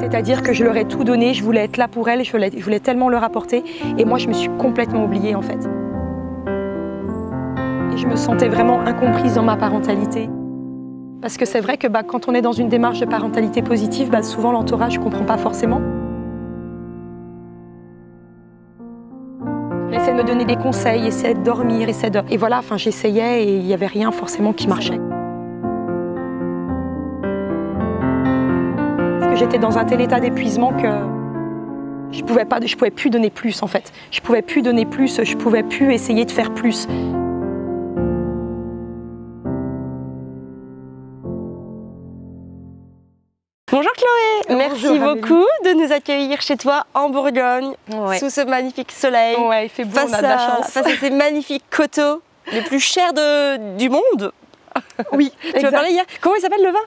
C'est-à-dire que je leur ai tout donné, je voulais être là pour elles, je voulais tellement leur apporter. Et moi, je me suis complètement oubliée en fait. Et je me sentais vraiment incomprise dans ma parentalité. Parce que c'est vrai que quand on est dans une démarche de parentalité positive, souvent l'entourage ne comprend pas forcément. On essaie de me donner des conseils, essaie de dormir, Et voilà, j'essayais et il n'y avait rien forcément qui marchait. Parce que j'étais dans un tel état d'épuisement que je pouvais plus donner plus en fait. Je pouvais plus donner plus, je pouvais plus essayer de faire plus. Bonjour Chloé, merci beaucoup de nous accueillir chez toi en Bourgogne, sous ce magnifique soleil, il fait beau, on a de la chance. Face à ces magnifiques coteaux, les plus chers du monde. Oui, tu vas parler hier. Comment il s'appelle le vin?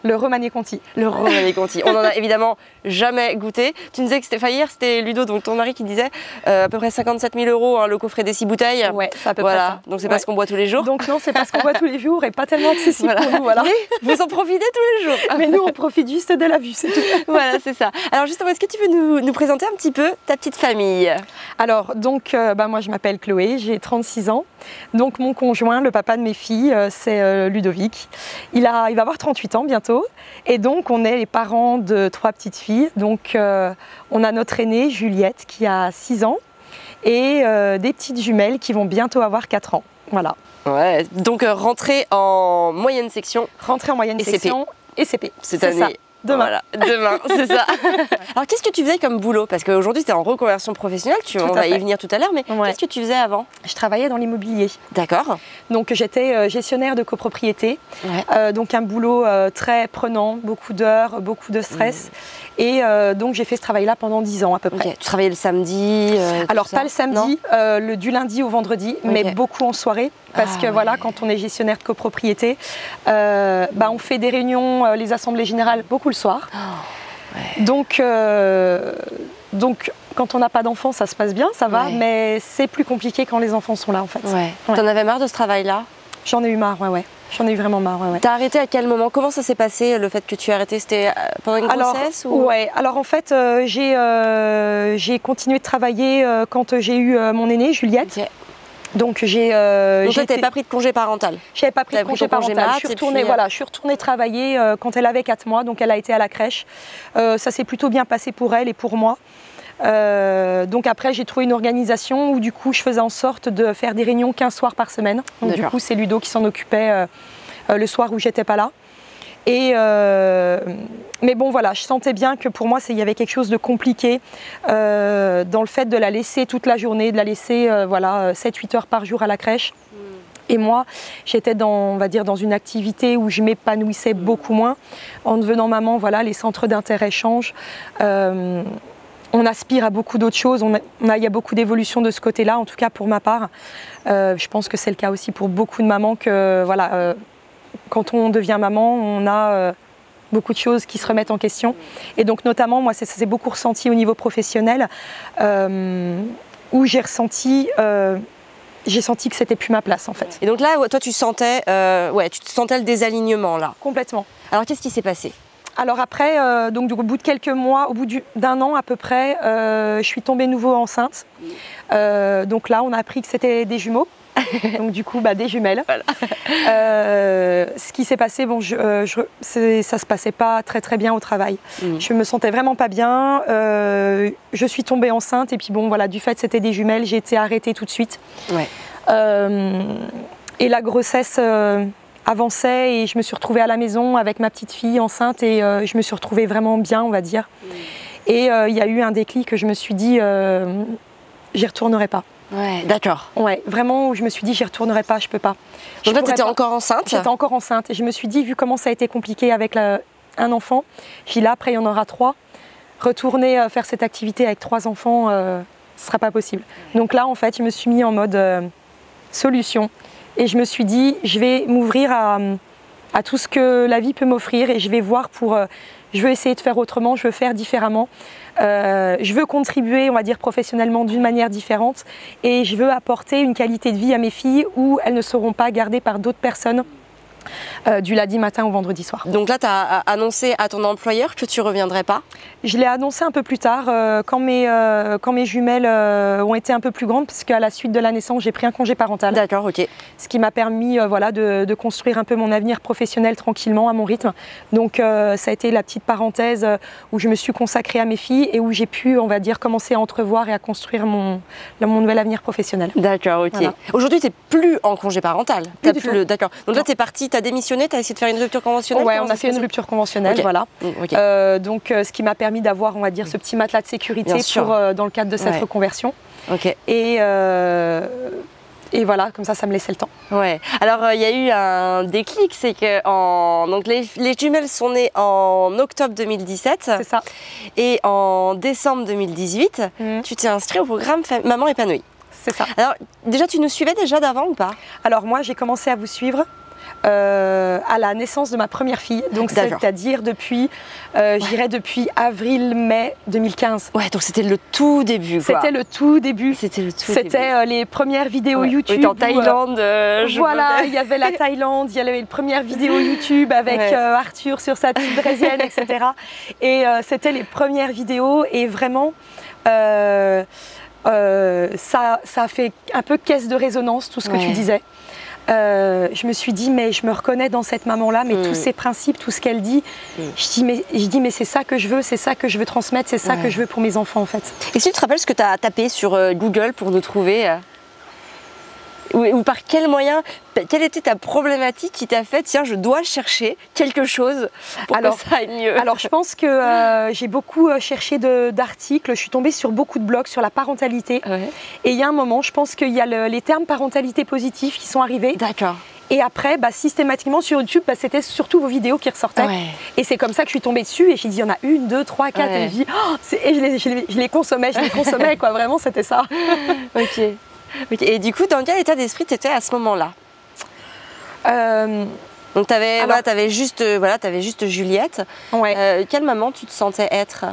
Le Romanée Conti. Le Romanée Conti. On n'en a évidemment jamais goûté. Tu nous disais que hier, c'était Ludo, donc ton mari, qui disait à peu près 57 000 €, le coffret des 6 bouteilles. Ouais, c'est à peu près ça. Donc c'est pas ce qu'on boit tous les jours. Donc non, c'est pas ce qu'on boit tous les jours et pas tellement accessible pour nous. Voilà. Mais vous en profitez tous les jours. Mais nous, on profite juste de la vue, c'est tout. Voilà, c'est ça. Alors justement, est-ce que tu peux nous présenter un petit peu ta petite famille? Alors, donc, moi, je m'appelle Chloé, j'ai 36 ans. Donc, mon conjoint, le papa de mes filles, c'est Ludovic. Il va avoir 38 ans bientôt. Et donc, on est les parents de 3 petites filles. Donc, on a notre aînée, Juliette, qui a 6 ans. Et des petites jumelles qui vont bientôt avoir 4 ans. Voilà. Ouais, donc rentrée en moyenne section. Rentrée en moyenne section et CP. Cette année. Ça. Demain. Voilà, demain, c'est ça. Alors, qu'est-ce que tu faisais comme boulot? Parce qu'aujourd'hui, tu es en reconversion professionnelle, on va y venir tout à l'heure, mais qu'est-ce que tu faisais avant? Je travaillais dans l'immobilier. D'accord. Donc, j'étais gestionnaire de copropriété. Donc, un boulot très prenant, beaucoup d'heures, beaucoup de stress. Et donc, j'ai fait ce travail-là pendant 10 ans à peu près. Tu travaillais le samedi? Alors, pas le samedi, du lundi au vendredi, mais beaucoup en soirée. Parce que voilà, quand on est gestionnaire de copropriété, on fait des réunions, les assemblées générales, beaucoup le soir. Donc, quand on n'a pas d'enfants, ça se passe bien, ça va, mais c'est plus compliqué quand les enfants sont là en fait. T'en avais marre de ce travail-là? J'en ai eu marre, J'en ai eu vraiment marre, T'as arrêté à quel moment? Comment ça s'est passé, le fait que tu aies arrêté? C'était pendant une grossesse ou... Alors en fait, j'ai continué de travailler quand j'ai eu mon aînée, Juliette. Donc Donc toi, t'avais pas pris de congé parental? J'avais pas pris de congé parental. Je suis retournée travailler quand elle avait 4 mois, donc elle a été à la crèche. Ça s'est plutôt bien passé pour elle et pour moi. Donc après, j'ai trouvé une organisation où du coup, je faisais en sorte de faire des réunions 15 soirs par semaine. Donc du coup, c'est Ludo qui s'en occupait le soir où j'étais pas là. Et mais bon voilà, je sentais bien que pour moi il y avait quelque chose de compliqué dans le fait de la laisser toute la journée, de la laisser 7-8 heures par jour à la crèche. Et moi, j'étais dans une activité où je m'épanouissais beaucoup moins. En devenant maman, voilà, les centres d'intérêt changent. On aspire à beaucoup d'autres choses. Il y a beaucoup d'évolution de ce côté-là, en tout cas pour ma part. Je pense que c'est le cas aussi pour beaucoup de mamans que voilà. Quand on devient maman, on a beaucoup de choses qui se remettent en question. Et donc notamment, moi, ça s'est beaucoup ressenti au niveau professionnel, où j'ai senti que c'était plus ma place en fait. Et donc là, toi, tu sentais le désalignement là? Complètement. Alors qu'est-ce qui s'est passé? Alors après, donc au bout de quelques mois, au bout d'un an à peu près, je suis tombée nouveau enceinte. Donc là, on a appris que c'était des jumeaux. Donc du coup, des jumelles. Voilà. Ce qui s'est passé, ça se passait pas très bien au travail. Je me sentais vraiment pas bien. Je suis tombée enceinte et puis du fait que c'était des jumelles, j'ai été arrêtée tout de suite. Et la grossesse avançait et je me suis retrouvée à la maison avec ma petite fille enceinte et je me suis retrouvée vraiment bien, on va dire. Et il y a eu un déclic que je me suis dit, j'y retournerai pas. Ouais, d'accord. Ouais, vraiment, où je me suis dit, j'y retournerai pas, je peux pas. Donc là, tu étais encore enceinte? J'étais encore enceinte et je me suis dit, vu comment ça a été compliqué avec un enfant, j'ai dit là, après il y en aura 3. Retourner faire cette activité avec 3 enfants, ce sera pas possible. Donc là, en fait, je me suis mis en mode solution et je me suis dit, je vais m'ouvrir à tout ce que la vie peut m'offrir et je vais voir je veux essayer de faire autrement, je veux faire différemment. Je veux contribuer, on va dire, professionnellement d'une manière différente et je veux apporter une qualité de vie à mes filles où elles ne seront pas gardées par d'autres personnes Du lundi matin au vendredi soir. Donc là, tu as annoncé à ton employeur que tu ne reviendrais pas? Je l'ai annoncé un peu plus tard, quand mes jumelles ont été un peu plus grandes, parce qu'à la suite de la naissance, j'ai pris un congé parental. D'accord, ok. Ce qui m'a permis voilà, de construire un peu mon avenir professionnel tranquillement, à mon rythme. Donc ça a été la petite parenthèse où je me suis consacrée à mes filles et où j'ai pu, on va dire, commencer à entrevoir et à construire mon nouvel avenir professionnel. D'accord, ok. Voilà. Aujourd'hui, tu n'es plus en congé parental? D'accord. Donc là, tu es partie, tu as démissionné, tu as essayé de faire une rupture conventionnelle? Ouais, on a fait une rupture conventionnelle, okay. Voilà. Okay. Donc ce qui m'a permis d'avoir, on va dire, ce petit matelas de sécurité dans le cadre de cette reconversion. Okay. Et voilà, comme ça me laissait le temps. Ouais. Alors il y a eu un déclic, c'est que donc les jumelles sont nées en octobre 2017. C'est ça. Et en décembre 2018, tu t'es inscrit au programme Maman épanouie. C'est ça. Alors déjà, tu nous suivais déjà d'avant ou pas? Alors moi, j'ai commencé à vous suivre à la naissance de ma première fille, donc c'est-à-dire depuis, je dirais depuis avril-mai 2015. Ouais, donc c'était le tout début. C'était le tout début. C'était les premières vidéos YouTube. En Thaïlande. Voilà, il y avait la Thaïlande, il y avait les premières vidéos YouTube avec Arthur sur sa petite draisienne, etc. Et c'était les premières vidéos et vraiment. Ça a fait un peu caisse de résonance, tout ce que tu disais. Je me suis dit, mais je me reconnais dans cette maman-là, mais tous ses principes, tout ce qu'elle dit, je dis, mais c'est ça que je veux, c'est ça que je veux transmettre, c'est ça que je veux pour mes enfants, en fait. Et si tu te rappelles ce que tu as tapé sur Google pour nous trouver ou par quel moyen, quelle était ta problématique qui t'a fait, tiens, je dois chercher quelque chose pour que ça aille mieux? Alors, je pense que j'ai beaucoup cherché d'articles, je suis tombée sur beaucoup de blogs sur la parentalité. Et il y a un moment, je pense qu'il y a les termes parentalité positive qui sont arrivés. D'accord. Et après, systématiquement sur YouTube, c'était surtout vos vidéos qui ressortaient. Et c'est comme ça que je suis tombée dessus et j'ai dit, il y en a 1, 2, 3, 4. Et je les consommais, quoi. Vraiment, c'était ça. Ok. Et du coup, dans quel état d'esprit tu étais à ce moment-là? Donc tu avais juste Juliette. Quelle maman tu te sentais être?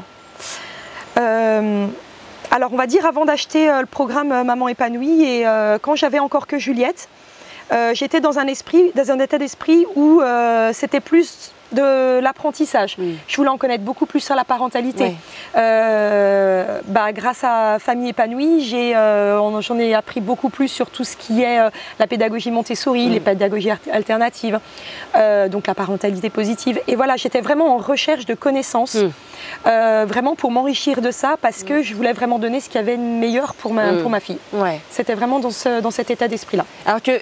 Alors on va dire avant d'acheter le programme Maman épanouie et quand j'avais encore que Juliette, j'étais dans un état d'esprit où c'était plus de l'apprentissage. Je voulais en connaître beaucoup plus sur la parentalité. Grâce à Famille épanouie, j'en ai appris beaucoup plus sur tout ce qui est la pédagogie Montessori, les pédagogies alternatives, donc la parentalité positive. Et voilà, j'étais vraiment en recherche de connaissances, vraiment pour m'enrichir de ça, parce que je voulais vraiment donner ce qu'il y avait de meilleur pour ma fille. C'était vraiment dans cet état d'esprit-là. Alors que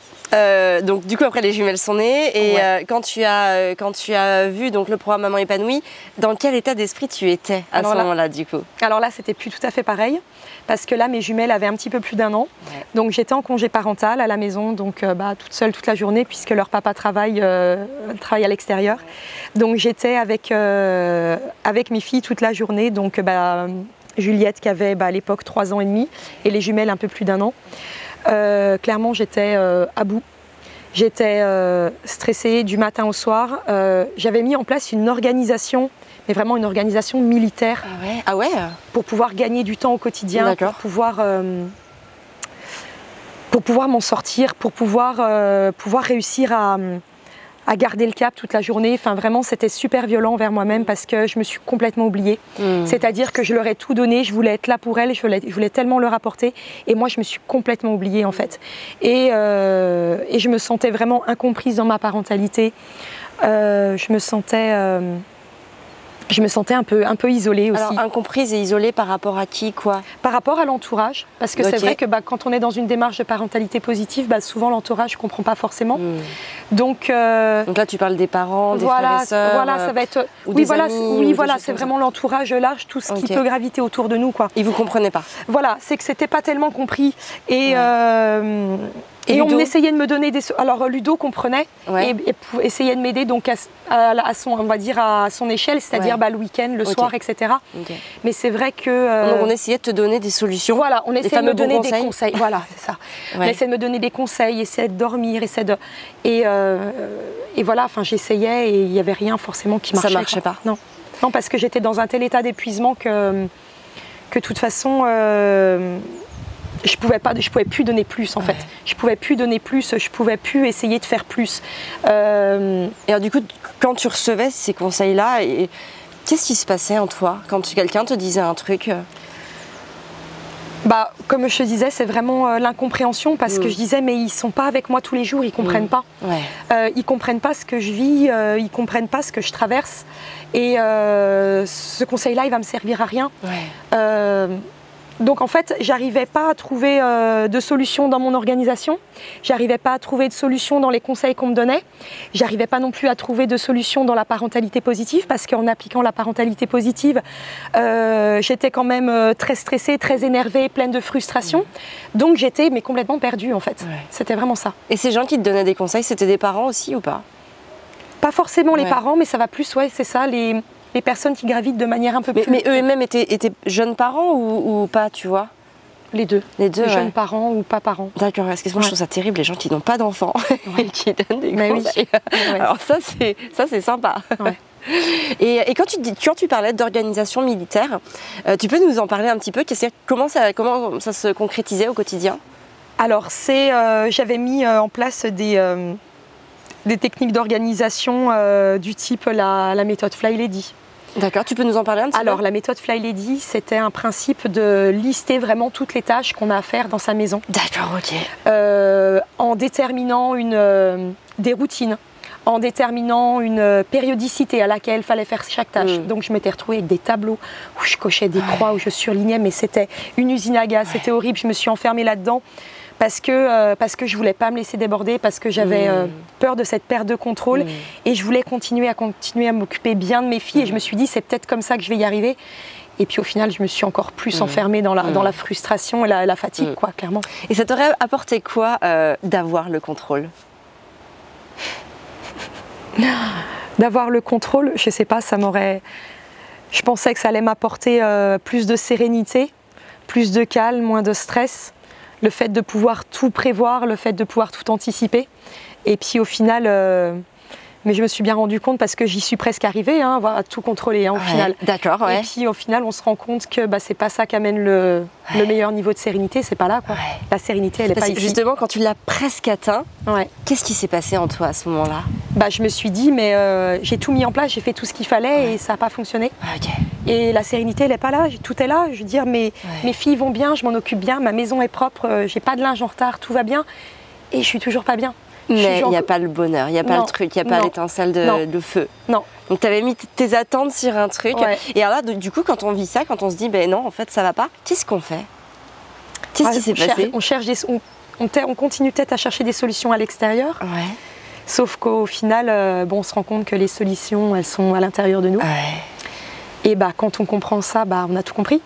donc du coup après les jumelles sont nées et quand tu as vu donc le programme Maman épanouie, dans quel état d'esprit tu étais à ce moment-là du coup? Alors là c'était plus tout à fait pareil parce que là mes jumelles avaient un petit peu plus d'1 an, donc j'étais en congé parental à la maison, donc toute seule toute la journée puisque leur papa travaille à l'extérieur, donc j'étais avec mes filles toute la journée, donc Juliette qui avait à l'époque 3 ans et demi et les jumelles un peu plus d'1 an. Clairement j'étais à bout, j'étais stressée du matin au soir. J'avais mis en place une organisation, mais vraiment une organisation militaire. Pour pouvoir gagner du temps au quotidien, pour pouvoir m'en sortir, pour pouvoir réussir à garder le cap toute la journée. Enfin vraiment c'était super violent envers moi-même parce que je me suis complètement oubliée. C'est-à-dire que je leur ai tout donné, je voulais être là pour elles, je voulais tellement leur apporter et moi je me suis complètement oubliée en fait. Et je me sentais vraiment incomprise dans ma parentalité. Je me sentais un peu isolée aussi. Alors incomprise et isolée par rapport à qui, quoi? Par rapport à l'entourage, parce que c'est vrai que quand on est dans une démarche de parentalité positive, souvent l'entourage ne comprend pas forcément. Donc là tu parles des parents, des frères et sœurs, voilà, ça va être c'est vraiment l'entourage large, tout ce qui peut graviter autour de nous, quoi. Et vous comprenez pas? Voilà, c'est que c'était pas tellement compris et on essayait de me donner des... Alors Ludo comprenait et essayait de m'aider donc à son échelle, c'est-à-dire le week-end, le soir, etc. Mais c'est vrai que... Donc on essayait de te donner des solutions. Voilà, on essayait de me donner des conseils. Voilà, c'est ça. On essayait de me donner des conseils, essayait de dormir, et voilà, enfin j'essayais et il n'y avait rien forcément qui marchait. Ça marchait pas? Non, parce que j'étais dans un tel état d'épuisement que de toute façon... je pouvais plus donner plus en fait. Je pouvais plus donner plus, je pouvais plus essayer de faire plus. Et alors du coup, quand tu recevais ces conseils-là, qu'est-ce qui se passait en toi quand quelqu'un te disait un truc Bah, comme je te disais, c'est vraiment l'incompréhension parce que je disais mais ils sont pas avec moi tous les jours, ils comprennent pas. Ils comprennent pas ce que je vis, ils comprennent pas ce que je traverse et ce conseil-là, il va me servir à rien. Donc en fait, j'arrivais pas à trouver de solution dans mon organisation, j'arrivais pas à trouver de solution dans les conseils qu'on me donnait, j'arrivais pas non plus à trouver de solution dans la parentalité positive parce qu'en appliquant la parentalité positive, j'étais quand même très stressée, très énervée, pleine de frustration. Donc j'étais mais complètement perdue en fait. C'était vraiment ça. Et ces gens qui te donnaient des conseils, c'était des parents aussi ou pas? Pas forcément les parents, mais ça va plus, c'est ça, les personnes qui gravitent de manière un peu plus... Mais eux-mêmes étaient jeunes parents ou pas, tu vois? Les deux. Les jeunes parents ou pas parents. D'accord, parce que moi je trouve ça terrible, les gens qui n'ont pas d'enfants et qui donnent des conseils. Alors ça c'est sympa. Et quand tu parlais d'organisation militaire, tu peux nous en parler un petit peu? Comment ça se concrétisait au quotidien? Alors j'avais mis en place des techniques d'organisation du type la méthode Fly Lady. D'accord, tu peux nous en parler un petit peu? Alors la méthode Fly Lady, c'était un principe de lister vraiment toutes les tâches qu'on a à faire dans sa maison. D'accord, ok. En déterminant des routines, en déterminant une périodicité à laquelle il fallait faire chaque tâche. Donc je m'étais retrouvée avec des tableaux où je cochais des croix, où je surlignais, mais c'était une usine à gaz, c'était horrible, je me suis enfermée là-dedans. Parce que je voulais pas me laisser déborder, parce que j'avais peur de cette perte de contrôle et je voulais continuer à m'occuper bien de mes filles et je me suis dit c'est peut-être comme ça que je vais y arriver. Et puis au final je me suis encore plus enfermée dans la frustration et la fatigue quoi, clairement. Et ça t'aurait apporté quoi d'avoir le contrôle? D'avoir le contrôle, je sais pas, je pensais que ça allait m'apporter plus de sérénité, plus de calme, moins de stress. Le fait de pouvoir tout prévoir, le fait de pouvoir tout anticiper. Et puis au final, mais je me suis bien rendu compte parce que j'y suis presque arrivée, à tout contrôler au final. D'accord, Et puis au final, on se rend compte que c'est pas ça qui amène le meilleur niveau de sérénité, c'est pas là quoi. La sérénité, elle est pas ici. Justement, quand tu l'as presque atteint, qu'est-ce qui s'est passé en toi à ce moment-là? Je me suis dit, mais j'ai tout mis en place, j'ai fait tout ce qu'il fallait et ça n'a pas fonctionné. Et la sérénité, elle n'est pas là, tout est là. Je veux dire, mes filles vont bien, je m'en occupe bien, ma maison est propre, j'ai pas de linge en retard, tout va bien. Et je suis toujours pas bien. Mais il n'y a pas le bonheur, il n'y a pas le truc, il n'y a pas l'étincelle de feu. Non. Donc tu avais mis tes attentes sur un truc. Et alors là, du coup, quand on vit ça, quand on se dit, ben non, en fait, ça va pas, qu'est-ce qu'on fait? Qu'est-ce qui s'est passé? On continue peut-être à chercher des solutions à l'extérieur. Sauf qu'au final, on se rend compte que les solutions, elles sont à l'intérieur de nous. Et quand on comprend ça, on a tout compris.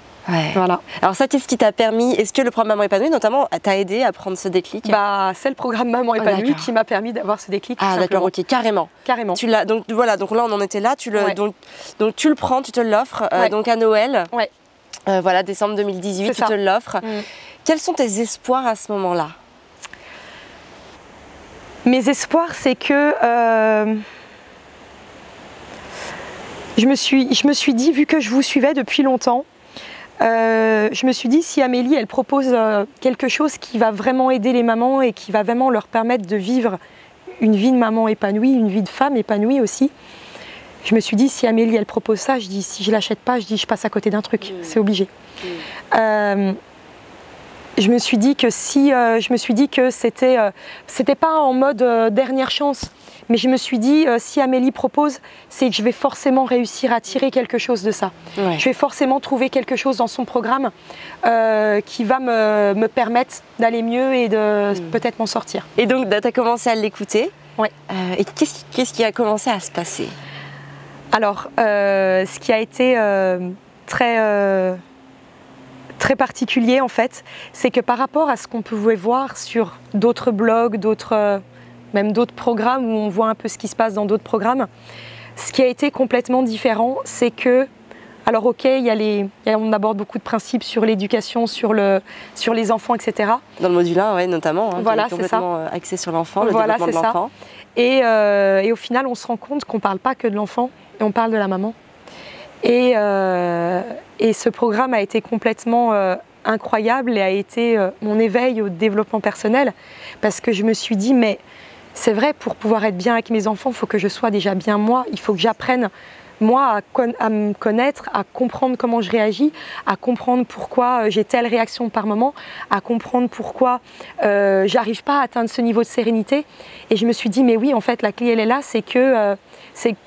Voilà. Alors ça, qu'est-ce qui t'a permis? Est-ce que le programme Maman Épanouie, notamment, t'a aidé à prendre ce déclic? C'est le programme Maman Épanouie qui m'a permis d'avoir ce déclic. Ah d'accord, ok, carrément. Tu l'as. Donc voilà, donc là on en était là. Donc tu le prends, tu te l'offres. Donc à Noël. Voilà, décembre 2018, tu te l'offres. Quels sont tes espoirs à ce moment-là? Mes espoirs, c'est que je me suis dit, vu que je vous suivais depuis longtemps, je me suis dit, si Amélie, elle propose quelque chose qui va vraiment aider les mamans et qui va vraiment leur permettre de vivre une vie de maman épanouie, une vie de femme épanouie aussi, je me suis dit, si Amélie, elle propose ça, je dis, si je l'achète pas, je dis, je passe à côté d'un truc, c'est obligé. Je me suis dit que c'était pas en mode dernière chance, mais je me suis dit si Amélie propose, c'est que je vais forcément réussir à tirer quelque chose de ça. Je vais forcément trouver quelque chose dans son programme qui va me permettre d'aller mieux et de peut-être m'en sortir. Et donc tu as commencé à l'écouter. Et qu'est-ce qui a commencé à se passer? Alors, ce qui a été très particulier en fait, c'est que par rapport à ce qu'on pouvait voir sur d'autres blogs, même d'autres programmes où on voit un peu ce qui se passe dans d'autres programmes, ce qui a été complètement différent, c'est que, alors ok, on aborde beaucoup de principes sur l'éducation, sur les enfants, etc. Dans le module 1, notamment, voilà, c'est complètement axé sur l'enfant, le voilà, développement de l'enfant. Et au final, on se rend compte qu'on ne parle pas que de l'enfant, et on parle de la maman. Et ce programme a été complètement incroyable et a été mon éveil au développement personnel, parce que je me suis dit, mais c'est vrai, pour pouvoir être bien avec mes enfants, il faut que je sois déjà bien moi, il faut que j'apprenne moi à me connaître, à comprendre comment je réagis, à comprendre pourquoi j'ai telle réaction par moment, à comprendre pourquoi j'arrive pas à atteindre ce niveau de sérénité. Et je me suis dit, mais oui, en fait, la clé, elle est là, c'est que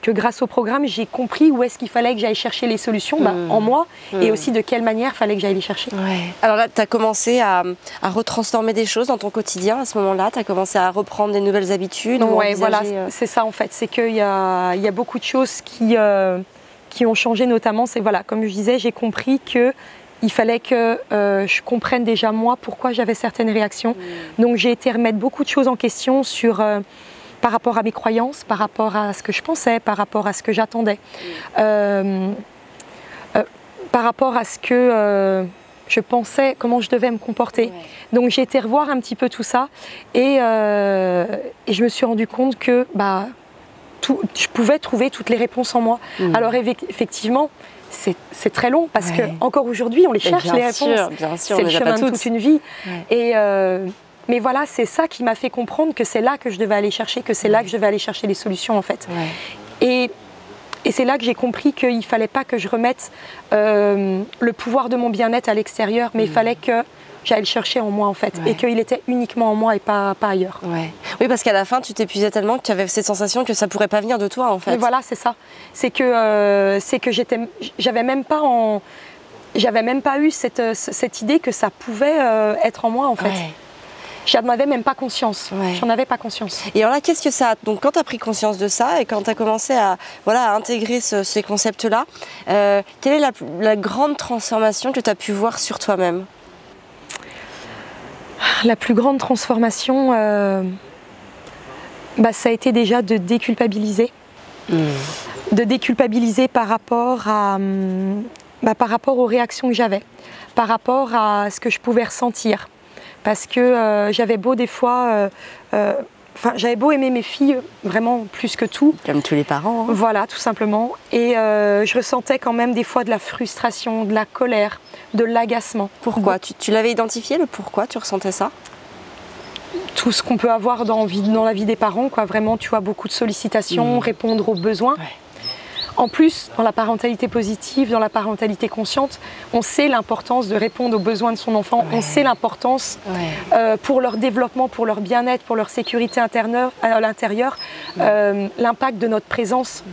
grâce au programme, j'ai compris où est-ce qu'il fallait que j'aille chercher les solutions en moi, et aussi de quelle manière il fallait que j'aille les chercher. Ouais. Alors là, tu as commencé à retransformer des choses dans ton quotidien à ce moment-là, tu as commencé à reprendre des nouvelles habitudes. Oui, voilà, c'est ça en fait, c'est qu'il y a beaucoup de choses qui ont changé, notamment, c'est voilà, comme je disais, j'ai compris que il fallait que je comprenne déjà moi pourquoi j'avais certaines réactions. Donc j'ai été remettre beaucoup de choses en question par rapport à mes croyances, par rapport à ce que je pensais, par rapport à ce que j'attendais, par rapport à ce que je pensais, comment je devais me comporter. Ouais. Donc j'ai été revoir un petit peu tout ça et je me suis rendu compte que je pouvais trouver toutes les réponses en moi. Alors effectivement, c'est très long parce que encore aujourd'hui on les cherche, les réponses. Bien sûr, c'est le chemin de toute une vie. Ouais. Mais voilà, c'est ça qui m'a fait comprendre que c'est là que je devais aller chercher, que c'est là que je devais aller chercher les solutions en fait. Ouais. Et c'est là que j'ai compris qu'il ne fallait pas que je remette le pouvoir de mon bien-être à l'extérieur, mais il fallait que j'aille le chercher en moi en fait, et qu'il était uniquement en moi et pas ailleurs. Ouais. Oui, parce qu'à la fin, tu t'épuisais tellement que tu avais cette sensation que ça ne pourrait pas venir de toi en fait. Mais voilà, c'est ça. C'est que j'avais même pas eu cette idée que ça pouvait être en moi en fait. Ouais. J'en avais même pas conscience. Ouais. J'en avais pas conscience. Et alors là, qu'est-ce que ça... Donc quand tu as pris conscience de ça et quand tu as commencé à intégrer ces concepts-là, quelle est la grande transformation que tu as pu voir sur toi-même? La plus grande transformation, ça a été déjà de déculpabiliser. De déculpabiliser par rapport aux réactions que j'avais, par rapport à ce que je pouvais ressentir. Parce que j'avais beau des fois, j'avais beau aimer mes filles vraiment plus que tout. Comme tous les parents. Hein. Voilà, tout simplement. Et je ressentais quand même des fois de la frustration, de la colère, de l'agacement. Pourquoi? Tu l'avais identifié, le pourquoi tu ressentais ça? Tout ce qu'on peut avoir dans la vie des parents, quoi. Vraiment, tu vois, beaucoup de sollicitations, répondre aux besoins. Ouais. En plus, dans la parentalité positive, dans la parentalité consciente, on sait l'importance de répondre aux besoins de son enfant, on sait l'importance pour leur développement, pour leur bien-être, pour leur sécurité à l'intérieur, l'impact de notre présence,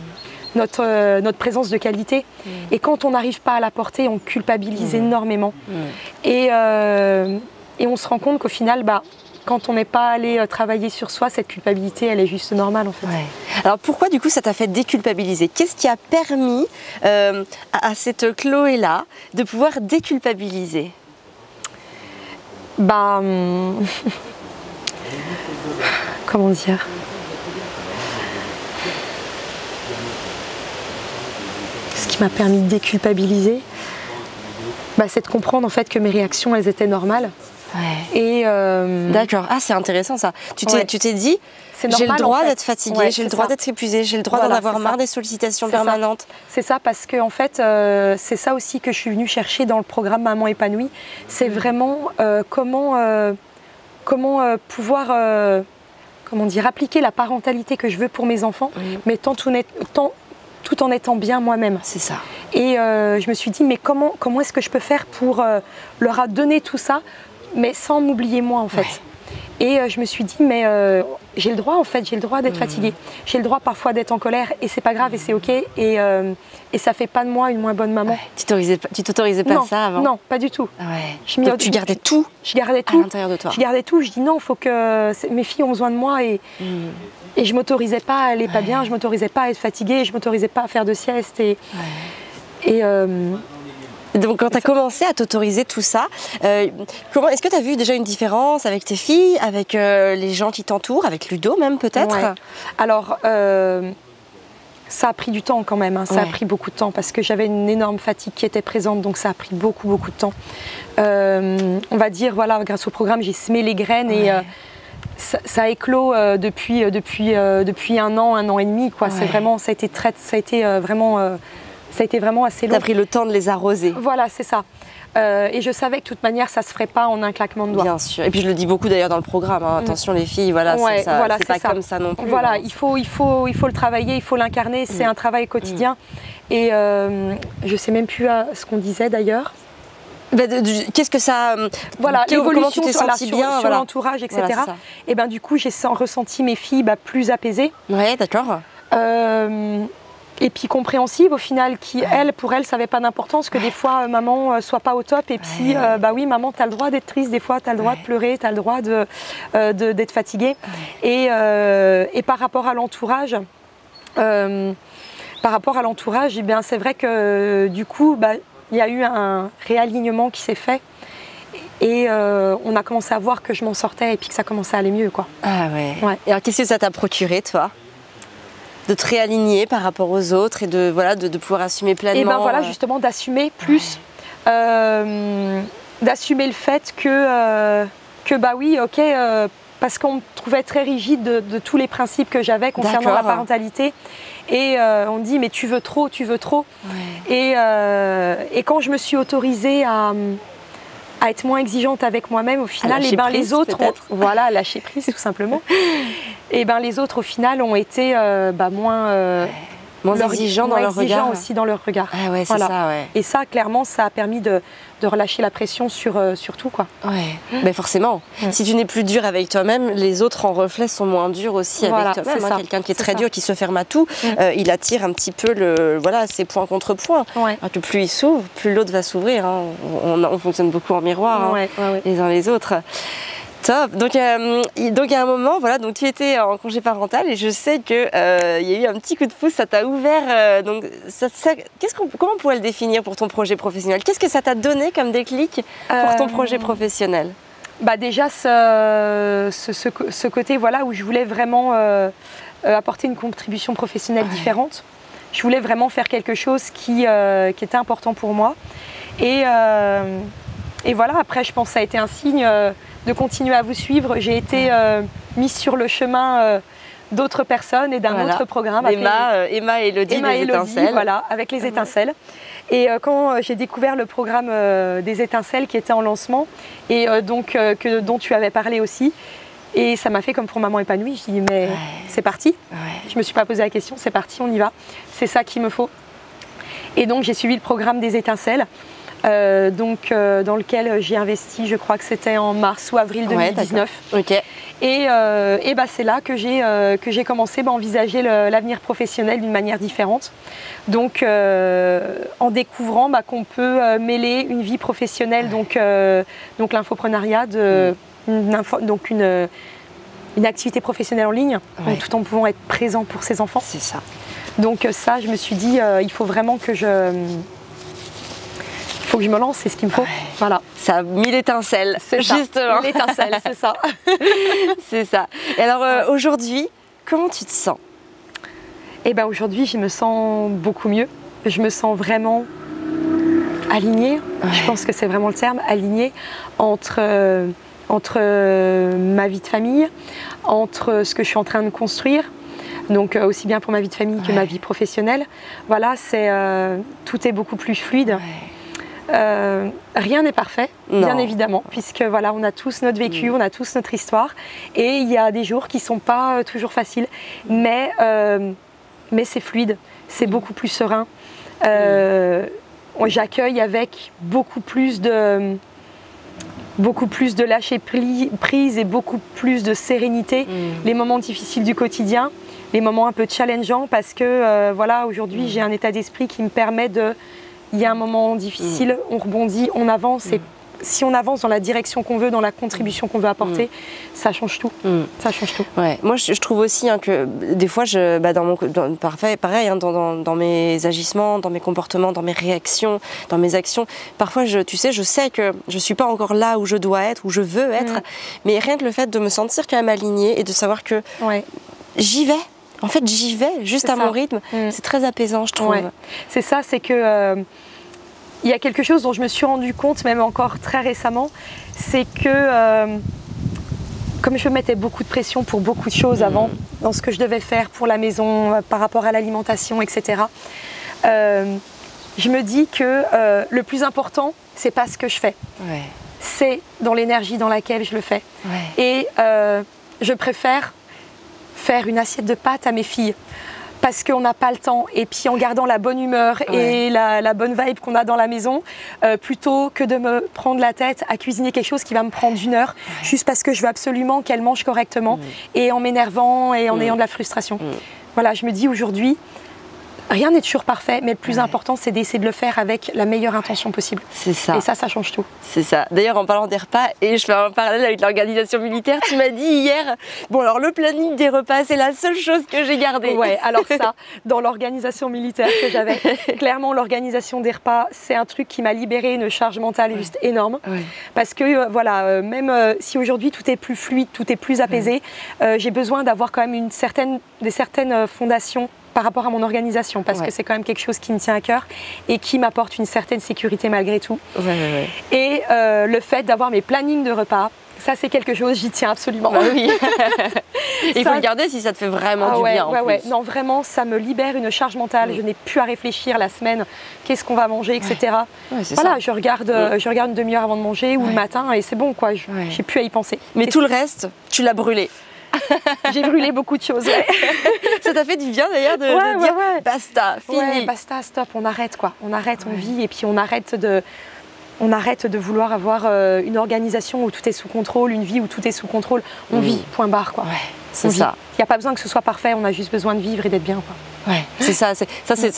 notre présence de qualité. Et quand on n'arrive pas à l'apporter, on culpabilise énormément. Et on se rend compte qu'au final, quand on n'est pas allé travailler sur soi, cette culpabilité, elle est juste normale en fait. Ouais. Alors pourquoi du coup ça t'a fait déculpabiliser? Qu'est-ce qui a permis à cette Chloé-là de pouvoir déculpabiliser? Comment dire? Ce qui m'a permis de déculpabiliser, c'est de comprendre en fait que mes réactions, elles étaient normales. Ouais. Et d'accord, c'est intéressant ça. Tu t'es dit, j'ai le droit d'être fatiguée, j'ai le droit d'être épuisée, j'ai le droit d'en avoir marre des sollicitations permanentes. C'est ça, parce que en fait, c'est ça aussi que je suis venue chercher dans le programme Maman épanouie. C'est vraiment comment pouvoir appliquer la parentalité que je veux pour mes enfants, mais tout en étant bien moi-même. C'est ça. Et je me suis dit, mais comment est-ce que je peux faire pour leur donner tout ça, mais sans m'oublier moi en fait. Ouais. Et je me suis dit, mais j'ai le droit en fait, j'ai le droit d'être fatiguée. J'ai le droit parfois d'être en colère et c'est pas grave et c'est ok. Et ça fait pas de moi une moins bonne maman. Ouais. Tu t'autorisais pas ça avant? Non, pas du tout. Ouais. Donc tu gardais tout? Je gardais tout. À l'intérieur de toi? Je gardais tout. Je dis non, il faut que mes filles ont besoin de moi et je m'autorisais pas à aller pas bien, je m'autorisais pas à être fatiguée, je m'autorisais pas à faire de sieste. Donc quand tu as commencé à t'autoriser tout ça, est-ce que tu as vu déjà une différence avec tes filles, avec les gens qui t'entourent, avec Ludo même peut-être? Ouais. Alors ça a pris du temps quand même, ça a pris beaucoup de temps parce que j'avais une énorme fatigue qui était présente, donc ça a pris beaucoup de temps. On va dire, voilà, grâce au programme, j'ai semé les graines et ça a éclos depuis 1 an et demi, quoi. C'est vraiment, ça a été vraiment Ça a été vraiment assez long. Tu as pris le temps de les arroser. Voilà, c'est ça. Et je savais que de toute manière, ça ne se ferait pas en un claquement de doigts. Bien sûr. Et puis je le dis beaucoup d'ailleurs dans le programme. Hein. Attention les filles, voilà, ouais, c'est pas comme ça non plus. Voilà, hein. il faut le travailler, il faut l'incarner. C'est un travail quotidien. Et je ne sais même plus ce qu'on disait d'ailleurs. Qu'est-ce que ça... Voilà, comment tu t'es sentie bien sur l'entourage, etc. Voilà, et ben du coup, j'ai ressenti mes filles plus apaisées. Ouais, d'accord. Et puis compréhensive au final, qui pour elle, ça n'avait pas d'importance que des fois maman soit pas au top. Et puis bah oui, maman, tu as le droit d'être triste des fois, tu as le droit de pleurer, tu as le droit d'être fatiguée. Et par rapport à l'entourage, eh bien c'est vrai que du coup, il y a eu un réalignement qui s'est fait. Et on a commencé à voir que je m'en sortais et puis que ça commençait à aller mieux, quoi. Ah ouais. Et alors qu'est-ce que ça t'a procuré, toi ? De te réaligner par rapport aux autres et de pouvoir assumer pleinement. Et ben voilà, justement, d'assumer plus, d'assumer le fait que bah oui, ok, parce qu'on me trouvait très rigide de tous les principes que j'avais concernant la parentalité. Et on me dit, mais tu veux trop, tu veux trop. Ouais. Et quand je me suis autorisée à être moins exigeante avec moi-même, au final, les autres ont lâché prise tout simplement. Et les autres au final ont été moins exigeants dans leur regard aussi dans leur regard. Ah ouais, c'est ça, ouais. Et ça, clairement, ça a permis de relâcher la pression sur tout, quoi. Ouais. Mais forcément, si tu n'es plus dur avec toi-même, les autres en reflet sont moins durs aussi avec toi-même. Hein. Quelqu'un qui est très dur, qui se ferme à tout, il attire un petit peu ses points contre points. Ouais. Alors que plus il s'ouvre, plus l'autre va s'ouvrir. Hein. On fonctionne beaucoup en miroir, les uns les autres. Top. Donc à un moment, voilà, donc tu étais en congé parental et je sais que y a eu un petit coup de pouce, ça t'a ouvert. Comment on pourrait le définir pour ton projet professionnel? Qu'est-ce que ça t'a donné comme déclic pour ton projet professionnel? Déjà ce côté où je voulais vraiment apporter une contribution professionnelle différente. Je voulais vraiment faire quelque chose qui était important pour moi. Et voilà, après je pense que ça a été un signe de continuer à vous suivre. J'ai été mise sur le chemin d'autres personnes et d'un autre programme. Emma et Elodie des Étincelles. Voilà, avec les Étincelles. Et quand j'ai découvert le programme des Étincelles qui était en lancement, et dont tu avais parlé aussi, et ça m'a fait comme pour Maman épanouie. Je dis mais c'est parti. Je ne me suis pas posé la question, c'est parti, on y va. C'est ça qu'il me faut. Et donc j'ai suivi le programme des Étincelles. Dans lequel j'ai investi, je crois que c'était en mars ou avril 2019. Et c'est là que j'ai commencé à envisager l'avenir professionnel d'une manière différente. Donc en découvrant qu'on peut mêler une vie professionnelle, donc l'infoprenariat, une activité professionnelle en ligne, donc, tout en pouvant être présent pour ses enfants. C'est ça. Donc ça, je me suis dit, il faut vraiment que je me lance, c'est ce qu'il me faut. Voilà. Ça a mis l'étincelle, justement. L'étincelle, c'est ça. C'est ça. Et alors aujourd'hui, comment tu te sens? Aujourd'hui, je me sens beaucoup mieux. Je me sens vraiment alignée. Je pense que c'est vraiment le terme, alignée entre ma vie de famille, entre ce que je suis en train de construire. Donc aussi bien pour ma vie de famille que ma vie professionnelle. Voilà, tout est beaucoup plus fluide. Rien n'est parfait, bien évidemment, puisque on a tous notre vécu, on a tous notre histoire, et il y a des jours qui ne sont pas toujours faciles, mais c'est fluide, c'est beaucoup plus serein. J'accueille avec beaucoup plus de lâcher prise et beaucoup plus de sérénité les moments difficiles du quotidien, les moments un peu challengeants, parce que aujourd'hui j'ai un état d'esprit qui me permet il y a un moment difficile, on rebondit, on avance, et si on avance dans la direction qu'on veut, dans la contribution qu'on veut apporter, ça change tout. Ça change tout. Ouais. Moi, je trouve aussi que des fois, pareil, dans mes agissements, dans mes comportements, dans mes réactions, dans mes actions, parfois, je sais que je ne suis pas encore là où je dois être, où je veux être, mais rien que le fait de me sentir quand même alignée et de savoir que j'y vais. En fait, j'y vais juste à mon rythme. C'est très apaisant, je trouve. C'est ça, c'est que il y a quelque chose dont je me suis rendu compte, même encore très récemment, c'est que comme je mettais beaucoup de pression pour beaucoup de choses avant, dans ce que je devais faire pour la maison, par rapport à l'alimentation, etc., je me dis que le plus important, c'est pas ce que je fais. Ouais. C'est dans l'énergie dans laquelle je le fais. Ouais. Et je préfère faire une assiette de pâtes à mes filles parce qu'on n'a pas le temps, et puis en gardant la bonne humeur et la bonne vibe qu'on a dans la maison, plutôt que de me prendre la tête à cuisiner quelque chose qui va me prendre 1 heure, juste parce que je veux absolument qu'elle mange correctement, et en m'énervant et en ayant de la frustration. Voilà, je me dis aujourd'hui, rien n'est toujours parfait, mais le plus important, c'est d'essayer de le faire avec la meilleure intention possible. C'est ça. Et ça change tout. C'est ça. D'ailleurs, en parlant des repas, et je fais un parallèle avec l'organisation militaire, tu m'as dit hier, bon alors le planning des repas, c'est la seule chose que j'ai gardée. Ouais, alors ça, dans l'organisation militaire que j'avais, clairement l'organisation des repas, c'est un truc qui m'a libéré une charge mentale juste énorme. Parce que voilà, même si aujourd'hui tout est plus fluide, tout est plus apaisé, j'ai besoin d'avoir quand même des certaines fondations par rapport à mon organisation, parce que c'est quand même quelque chose qui me tient à cœur et qui m'apporte une certaine sécurité malgré tout. Et le fait d'avoir mes plannings de repas, ça c'est quelque chose, j'y tiens absolument. Oui. Il faut le garder si ça te fait vraiment du bien en plus. Non, vraiment, ça me libère une charge mentale. Je n'ai plus à réfléchir la semaine, qu'est-ce qu'on va manger, etc. Voilà, je regarde une demi-heure avant de manger ou le matin et c'est bon, quoi. J'ai plus à y penser. Mais tout le reste, tu l'as brûlé. J'ai brûlé beaucoup de choses. Ça t'a fait du bien d'ailleurs de dire basta, fini. Basta, stop, on arrête quoi. On arrête, on vit, et puis on arrête de vouloir avoir une organisation où tout est sous contrôle, une vie où tout est sous contrôle. On vit, point barre quoi. C'est ça. Il n'y a pas besoin que ce soit parfait, on a juste besoin de vivre et d'être bien quoi. C'est ça. Ça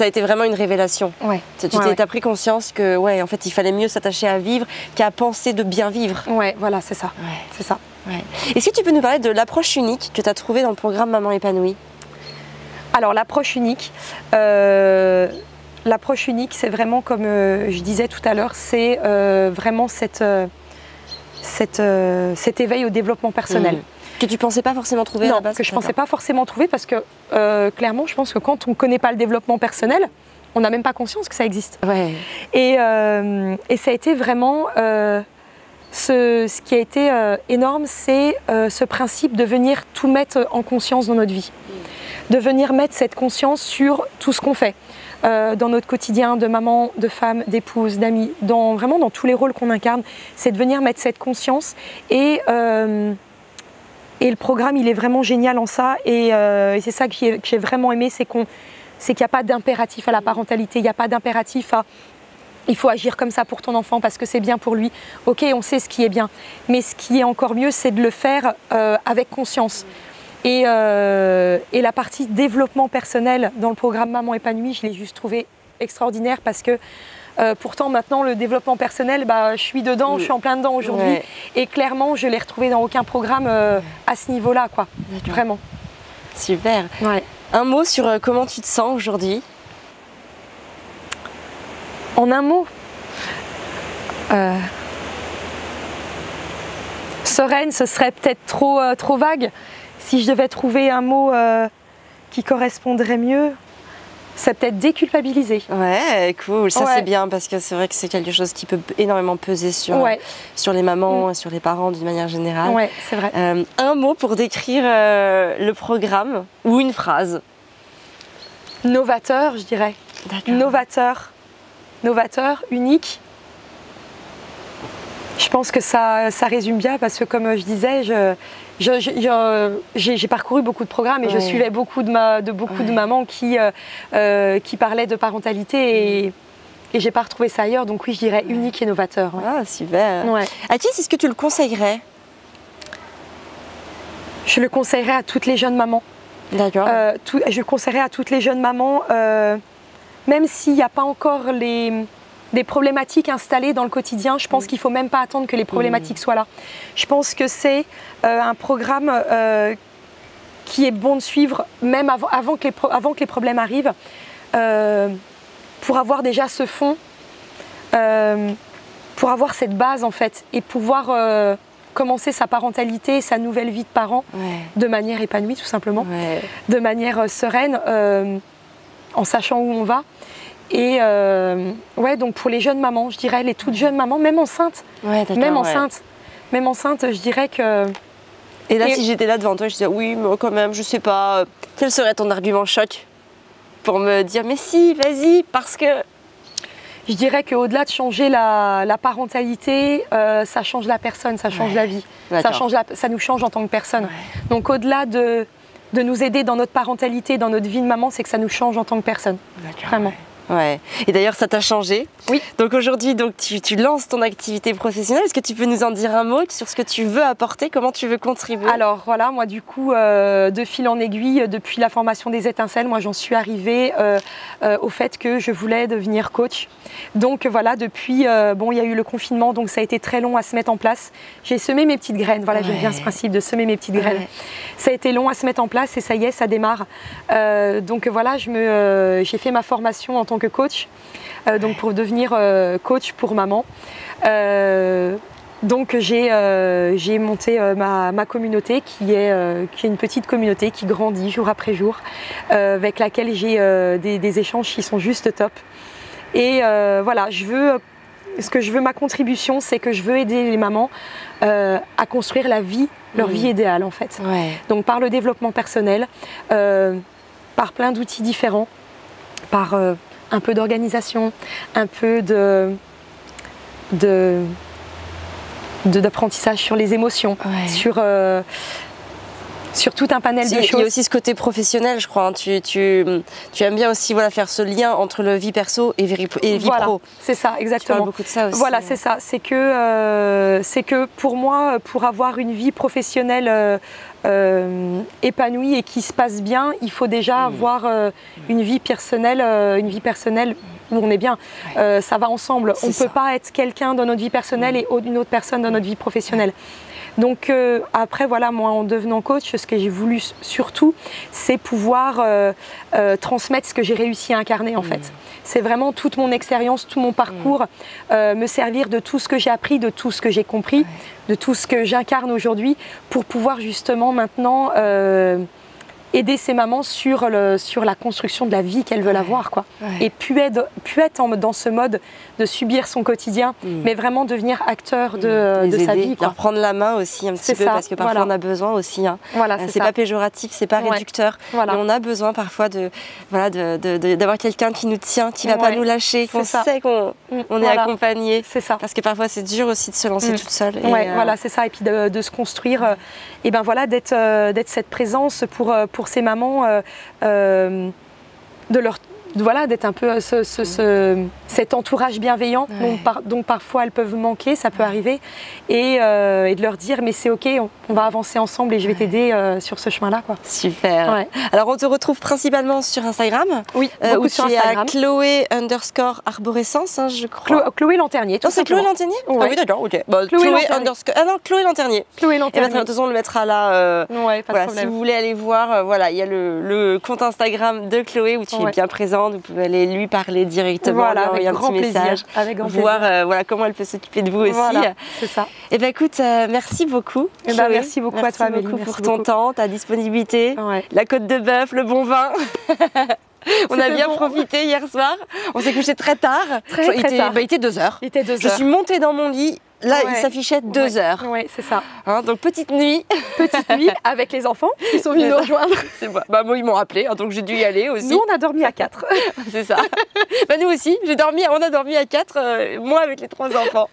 a été vraiment une révélation. T'as pris conscience que en fait il fallait mieux s'attacher à vivre qu'à penser de bien vivre. Ouais, voilà, c'est ça. C'est ça. Est-ce que tu peux nous parler de l'approche unique que tu as trouvée dans le programme Maman épanouie? Alors l'approche unique, c'est vraiment comme je disais tout à l'heure, c'est vraiment cet éveil au développement personnel. Que tu ne pensais pas forcément trouver à la base? Que je ne pensais pas forcément trouver, parce que clairement je pense que quand on ne connaît pas le développement personnel, on n'a même pas conscience que ça existe. Et ça a été vraiment... Ce qui a été énorme, c'est ce principe de venir tout mettre en conscience dans notre vie. De venir mettre cette conscience sur tout ce qu'on fait, dans notre quotidien de maman, de femme, d'épouse, d'amie, vraiment dans tous les rôles qu'on incarne. C'est de venir mettre cette conscience, et le programme, il est vraiment génial en ça, et c'est ça que j'ai vraiment aimé, c'est qu'il n'y a pas d'impératif à la parentalité, il n'y a pas d'impératif à... Il faut agir comme ça pour ton enfant parce que c'est bien pour lui. Ok, on sait ce qui est bien. Mais ce qui est encore mieux, c'est de le faire avec conscience. Et la partie développement personnel dans le programme Maman épanouie, je l'ai juste trouvé extraordinaire, parce que pourtant maintenant le développement personnel, je suis dedans, je suis en plein dedans aujourd'hui. Et clairement, je ne l'ai retrouvé dans aucun programme à ce niveau-là, quoi. Vraiment. Super. Un mot sur comment tu te sens aujourd'hui? En un mot, sereine, ce serait peut-être trop vague. Si je devais trouver un mot qui correspondrait mieux, c'est peut-être déculpabiliser. Ouais, cool, ça c'est bien, parce que c'est vrai que c'est quelque chose qui peut énormément peser sur les mamans, sur les parents d'une manière générale. Ouais, c'est vrai. Un mot pour décrire le programme, ou une phrase? Novateur, je dirais. Novateur, unique. Je pense que ça résume bien, parce que comme je disais, j'ai parcouru beaucoup de programmes et je suivais beaucoup de mamans qui parlaient de parentalité, et j'ai pas retrouvé ça ailleurs, donc oui, je dirais unique et novateur. Ah, super. À qui est-ce que tu le conseillerais? Je le conseillerais à toutes les jeunes mamans. D'accord. Je le conseillerais à toutes les jeunes mamans, même s'il n'y a pas encore des problématiques installées dans le quotidien. Je pense qu'il ne faut même pas attendre que les problématiques soient là. Je pense que c'est un programme qui est bon de suivre même avant que les problèmes arrivent, pour avoir déjà ce fond, pour avoir cette base en fait, et pouvoir commencer sa parentalité, sa nouvelle vie de parent de manière épanouie tout simplement, de manière sereine, en sachant où on va. Et donc pour les jeunes mamans, je dirais les toutes jeunes mamans, même enceintes, même enceinte, je dirais que... Et là, si j'étais là devant toi, je disais oui, mais quand même, je sais pas, quel serait ton argument choc pour me dire mais si, vas-y, parce que... Je dirais qu'au-delà de changer la parentalité, ça change la personne, ça change la vie. Ça nous change en tant que personne. Donc au-delà de nous aider dans notre parentalité, dans notre vie de maman, c'est que ça nous change en tant que personne. Vraiment. Ouais. Et d'ailleurs, ça t'a changé. Oui. Donc aujourd'hui, tu lances ton activité professionnelle. Est-ce que tu peux nous en dire un mot sur ce que tu veux apporter, comment tu veux contribuer? Alors voilà, moi du coup, de fil en aiguille, depuis la formation des étincelles, moi j'en suis arrivée au fait que je voulais devenir coach. Donc voilà, depuis, bon, il y a eu le confinement, donc ça a été très long à se mettre en place. J'ai semé mes petites graines. Voilà, j'aime bien ce principe de semer mes petites graines. Ça a été long à se mettre en place et ça y est, ça démarre. Donc voilà, j'ai fait ma formation en tant que coach, donc pour devenir coach pour maman. Donc j'ai monté ma communauté qui est une petite communauté qui grandit jour après jour, avec laquelle j'ai des échanges qui sont juste top. Et voilà, ma contribution, c'est que je veux aider les mamans à construire leur vie idéale en fait. Donc par le développement personnel, par plein d'outils différents, par un peu d'organisation, un peu d'apprentissage sur les émotions, sur tout un panel de choses. Il y a aussi ce côté professionnel, je crois. Hein. Tu aimes bien aussi faire ce lien entre le vie perso et vie pro. C'est ça, exactement. Tu parles beaucoup de ça aussi. Voilà, c'est ça. C'est que pour moi, pour avoir une vie professionnelle épanouie et qui se passe bien, il faut déjà avoir une vie personnelle où on est bien. Ça va ensemble. On ne peut pas être quelqu'un dans notre vie personnelle et une autre personne dans notre vie professionnelle. Donc après, voilà, moi en devenant coach, ce que j'ai voulu surtout, c'est pouvoir transmettre ce que j'ai réussi à incarner en fait. C'est vraiment toute mon expérience, tout mon parcours, me servir de tout ce que j'ai appris, de tout ce que j'ai compris, de tout ce que j'incarne aujourd'hui pour pouvoir justement maintenant aider ces mamans sur la construction de la vie qu'elles veulent avoir, quoi. Et puis être dans ce mode de subir son quotidien, mais vraiment devenir acteur de sa vie, quoi. Leur prendre la main aussi un petit peu, parce que parfois on a besoin aussi. Hein. Voilà, c'est pas péjoratif, c'est pas réducteur, mais on a besoin parfois d'avoir quelqu'un qui nous tient, qui va pas nous lâcher, qu'on sait qu'on est accompagné. C'est ça. Parce que parfois c'est dur aussi de se lancer toute seule. Voilà, c'est ça. Et puis de se construire, et ben voilà, d'être cette présence pour ces mamans, d'être un peu cet entourage bienveillant dont parfois elles peuvent manquer, ça peut arriver, et de leur dire mais c'est ok, on va avancer ensemble et je vais t'aider sur ce chemin-là, quoi. Super. Alors on te retrouve principalement sur Instagram. Oui, beaucoup sur Instagram. Chloé_arborescence, hein, je crois. Chloé Lanternier. Non, c'est Chloé Lanternier. Ah oui, d'accord, ok. Bah, Chloé Lanternier. Chloé Lanternier. Et de toute façon, on le mettra là. Pas de problème. Si vous voulez aller voir, il y a le compte Instagram de Chloé où tu es bien présente. Vous pouvez aller lui parler directement, lui envoyer un petit message, voir comment elle peut s'occuper de vous aussi. C'est ça. Et ben écoute, merci beaucoup. Merci beaucoup à toi, Amélie. Merci beaucoup pour ton temps, ta disponibilité, la côte de bœuf, le bon vin. On a bien profité hier soir. On s'est couché très tard. Très tard. Il était 2h. Je suis montée dans mon lit. Là, il s'affichait 2h. Oui, c'est ça. Hein, donc, petite nuit. Petite nuit avec les enfants qui sont venus nous rejoindre. Moi, ils m'ont appelé, hein, donc j'ai dû y aller aussi. Nous, on a dormi à 4. C'est ça. Nous aussi, on a dormi à 4, moi avec les 3 enfants.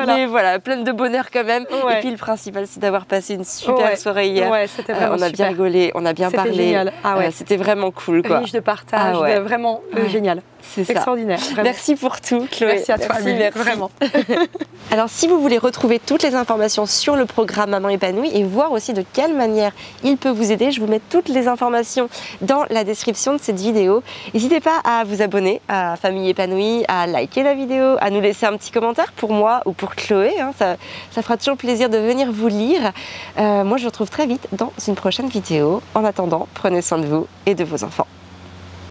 Mais voilà, pleine de bonheur quand même. Et puis, le principal, c'est d'avoir passé une super soirée hier. C'était vraiment on a bien rigolé, on a bien parlé. Génial. C'était vraiment cool, quoi. Riche de partage, vraiment génial. C'est extraordinaire. Vraiment. Merci pour tout, Chloé. Merci à toi, merci. Vraiment. Alors, si vous voulez retrouver toutes les informations sur le programme Maman épanouie et voir aussi de quelle manière il peut vous aider, je vous mets toutes les informations dans la description de cette vidéo. N'hésitez pas à vous abonner à Famille épanouie, à liker la vidéo, à nous laisser un petit commentaire pour moi ou pour Chloé. Hein, ça fera toujours plaisir de venir vous lire. Moi, je vous retrouve très vite dans une prochaine vidéo. En attendant, prenez soin de vous et de vos enfants.